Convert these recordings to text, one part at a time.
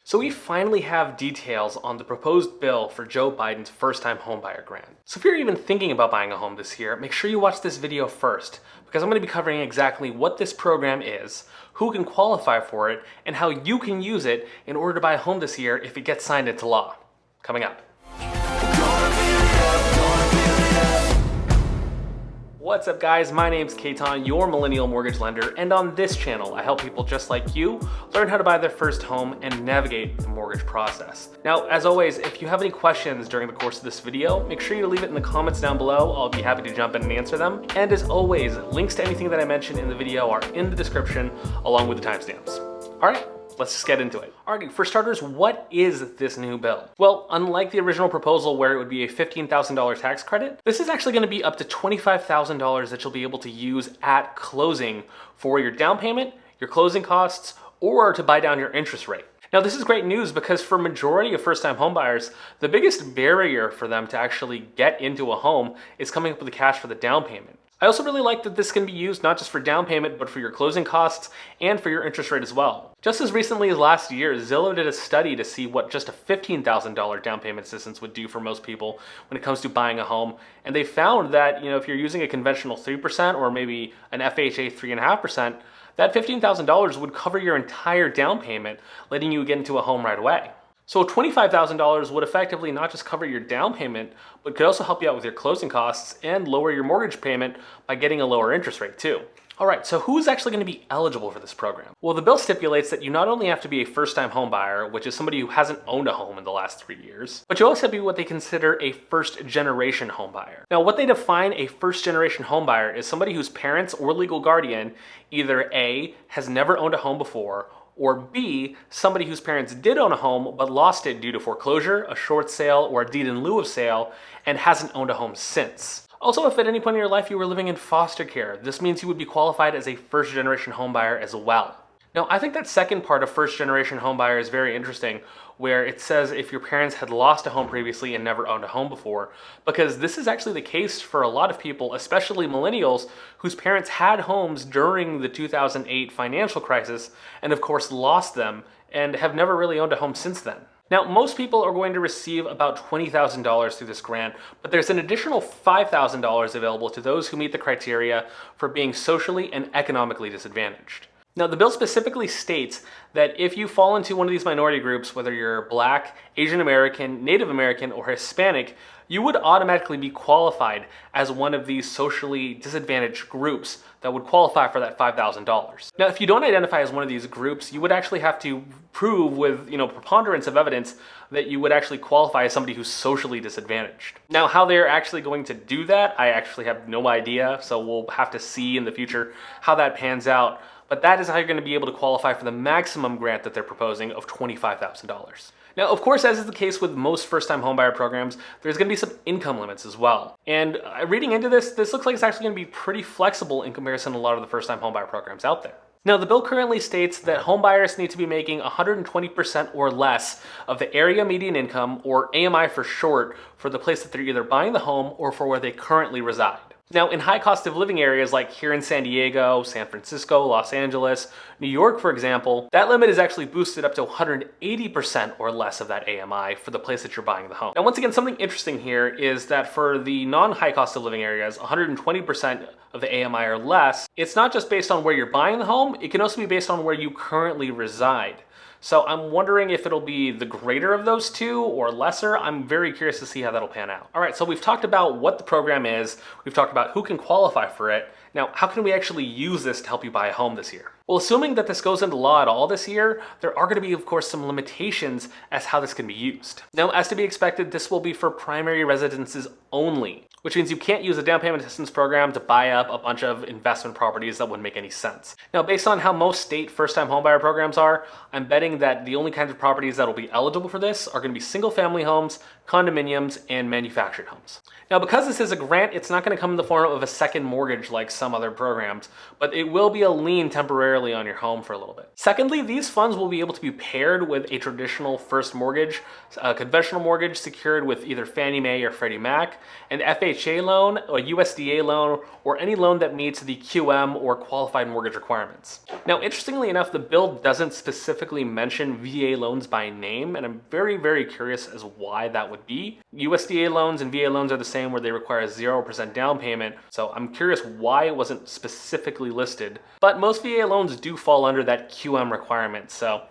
So we finally have details on the proposed bill for Joe Biden's first-time homebuyer grant. So if you're even thinking about buying a home this year, make sure you watch this video first, because I'm going to be covering exactly what this program is, who can qualify for it, and how you can use it in order to buy a home this year if it gets signed into law. Coming up. What's up guys, my name's Keaton, your millennial mortgage lender, and on this channel I help people just like you learn how to buy their first home and navigate the mortgage process. Now, as always, if you have any questions during the course of this video, make sure you leave it in the comments down below. I'll be happy to jump in and answer them. And as always, links to anything that I mentioned in the video are in the description along with the timestamps. Alright, let's just get into it. Alrighty, for starters, what is this new bill? Well, unlike the original proposal where it would be a $15,000 tax credit, this is actually going to be up to $25,000 that you'll be able to use at closing for your down payment, your closing costs, or to buy down your interest rate. Now, this is great news because for majority of first-time homebuyers, the biggest barrier for them to actually get into a home is coming up with the cash for the down payment. I also really like that this can be used not just for down payment, but for your closing costs and for your interest rate as well. Just as recently as last year, Zillow did a study to see what just a $15,000 down payment assistance would do for most people when it comes to buying a home. And they found that, if you're using a conventional 3% or maybe an FHA 3.5%, that $15,000 would cover your entire down payment, letting you get into a home right away. So $25,000 would effectively not just cover your down payment, but could also help you out with your closing costs and lower your mortgage payment by getting a lower interest rate too. Alright, so who's actually going to be eligible for this program? Well, the bill stipulates that you not only have to be a first-time home buyer, which is somebody who hasn't owned a home in the last 3 years, but you also have to be what they consider a first-generation home buyer. Now, what they define a first-generation home buyer is somebody whose parents or legal guardian either A, has never owned a home before, or B, somebody whose parents did own a home but lost it due to foreclosure, a short sale, or a deed in lieu of sale, and hasn't owned a home since. Also, if at any point in your life you were living in foster care, this means you would be qualified as a first-generation homebuyer as well. Now, I think that second part of first-generation homebuyer is very interesting, where it says if your parents had lost a home previously and never owned a home before, because this is actually the case for a lot of people, especially millennials, whose parents had homes during the 2008 financial crisis and of course lost them and have never really owned a home since then. Now, most people are going to receive about $20,000 through this grant, but there's an additional $5,000 available to those who meet the criteria for being socially and economically disadvantaged. Now, the bill specifically states that if you fall into one of these minority groups, whether you're Black, Asian American, Native American, or Hispanic, you would automatically be qualified as one of these socially disadvantaged groups that would qualify for that $5,000. Now, if you don't identify as one of these groups, you would actually have to prove with, preponderance of evidence that you would actually qualify as somebody who's socially disadvantaged. Now, how they're actually going to do that, I actually have no idea, so we'll have to see in the future how that pans out. But that is how you're going to be able to qualify for the maximum grant that they're proposing of $25,000. Now, of course, as is the case with most first-time homebuyer programs, there's going to be some income limits as well. And reading into this looks like it's actually going to be pretty flexible in comparison to a lot of the first-time homebuyer programs out there. Now, the bill currently states that homebuyers need to be making 120% or less of the area median income, or AMI for short, for the place that they're either buying the home or for where they currently reside. Now, in high cost of living areas like here in San Diego, San Francisco, Los Angeles, New York, for example, that limit is actually boosted up to 180% or less of that AMI for the place that you're buying the home. Now, once again, something interesting here is that for the non-high cost of living areas, 120% of the AMI or less, it's not just based on where you're buying the home, it can also be based on where you currently reside. So I'm wondering if it'll be the greater of those two or lesser. I'm very curious to see how that'll pan out. All right, so we've talked about what the program is. We've talked about who can qualify for it. Now, how can we actually use this to help you buy a home this year? Well, assuming that this goes into law at all this year, there are going to be, of course, some limitations as how this can be used. Now, as to be expected, this will be for primary residences only, which means you can't use a down payment assistance program to buy up a bunch of investment properties that wouldn't make any sense. Now, based on how most state first-time homebuyer programs are, I'm betting that the only kinds of properties that will be eligible for this are going to be single-family homes, condominiums, and manufactured homes. Now, because this is a grant, it's not going to come in the form of a second mortgage like some other programs, but it will be a lien temporarily on your home for a little bit. Secondly, these funds will be able to be paired with a traditional first mortgage, a conventional mortgage secured with either Fannie Mae or Freddie Mac, and FHA FHA loan, a USDA loan, or any loan that meets the QM or qualified mortgage requirements. Now, interestingly enough, the bill doesn't specifically mention VA loans by name, and I'm very, very curious as why that would be. USDA loans and VA loans are the same, where they require a 0% down payment, so I'm curious why it wasn't specifically listed. But most VA loans do fall under that QM requirement, so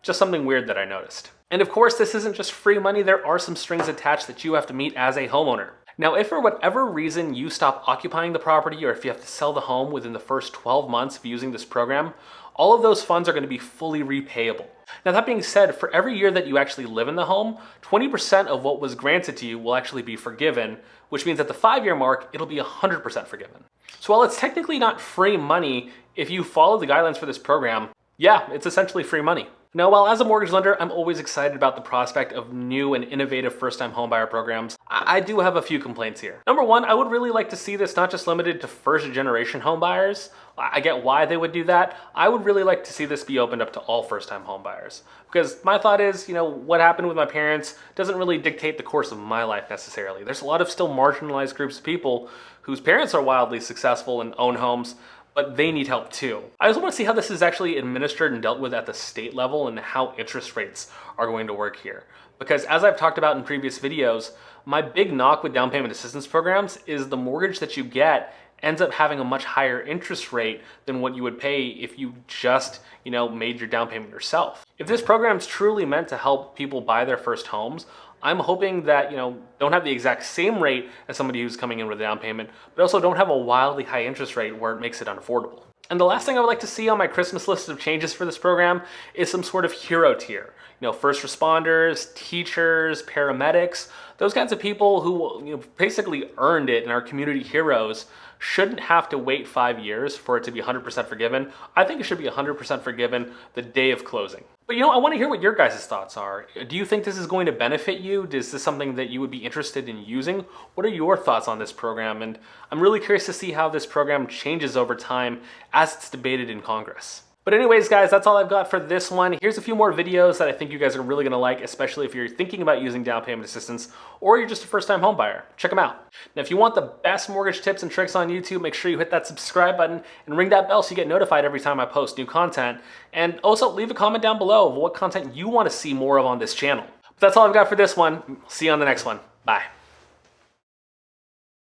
just something weird that I noticed. And of course, this isn't just free money, there are some strings attached that you have to meet as a homeowner. Now, if for whatever reason you stop occupying the property, or if you have to sell the home within the first 12 months of using this program, all of those funds are going to be fully repayable. Now, that being said, for every year that you actually live in the home, 20% of what was granted to you will actually be forgiven, which means at the 5-year mark, it'll be 100% forgiven. So while it's technically not free money, if you follow the guidelines for this program, yeah, it's essentially free money. Now, while as a mortgage lender, I'm always excited about the prospect of new and innovative first-time homebuyer programs, I do have a few complaints here. Number one, I would really like to see this not just limited to first-generation homebuyers. I get why they would do that. I would really like to see this be opened up to all first-time homebuyers. Because my thought is, what happened with my parents doesn't really dictate the course of my life necessarily. There's a lot of still marginalized groups of people whose parents are wildly successful and own homes, but they need help too. I also want to see how this is actually administered and dealt with at the state level and how interest rates are going to work here. Because as I've talked about in previous videos, my big knock with down payment assistance programs is the mortgage that you get ends up having a much higher interest rate than what you would pay if you just, made your down payment yourself. If this program is truly meant to help people buy their first homes, I'm hoping that, don't have the exact same rate as somebody who's coming in with a down payment, but also don't have a wildly high interest rate where it makes it unaffordable. And the last thing I would like to see on my Christmas list of changes for this program is some sort of hero tier. First responders, teachers, paramedics, those kinds of people who basically earned it and are community heroes shouldn't have to wait 5 years for it to be 100% forgiven. I think it should be 100% forgiven the day of closing. But I want to hear what your guys' thoughts are. Do you think this is going to benefit you? Is this something that you would be interested in using? What are your thoughts on this program? And I'm really curious to see how this program changes over time as it's debated in Congress. But anyways, guys, that's all I've got for this one. Here's a few more videos that I think you guys are really gonna like, especially if you're thinking about using down payment assistance or you're just a first-time home buyer. Check them out. Now, if you want the best mortgage tips and tricks on YouTube, make sure you hit that subscribe button and ring that bell so you get notified every time I post new content. And also leave a comment down below of what content you want to see more of on this channel. But that's all I've got for this one. See you on the next one. Bye.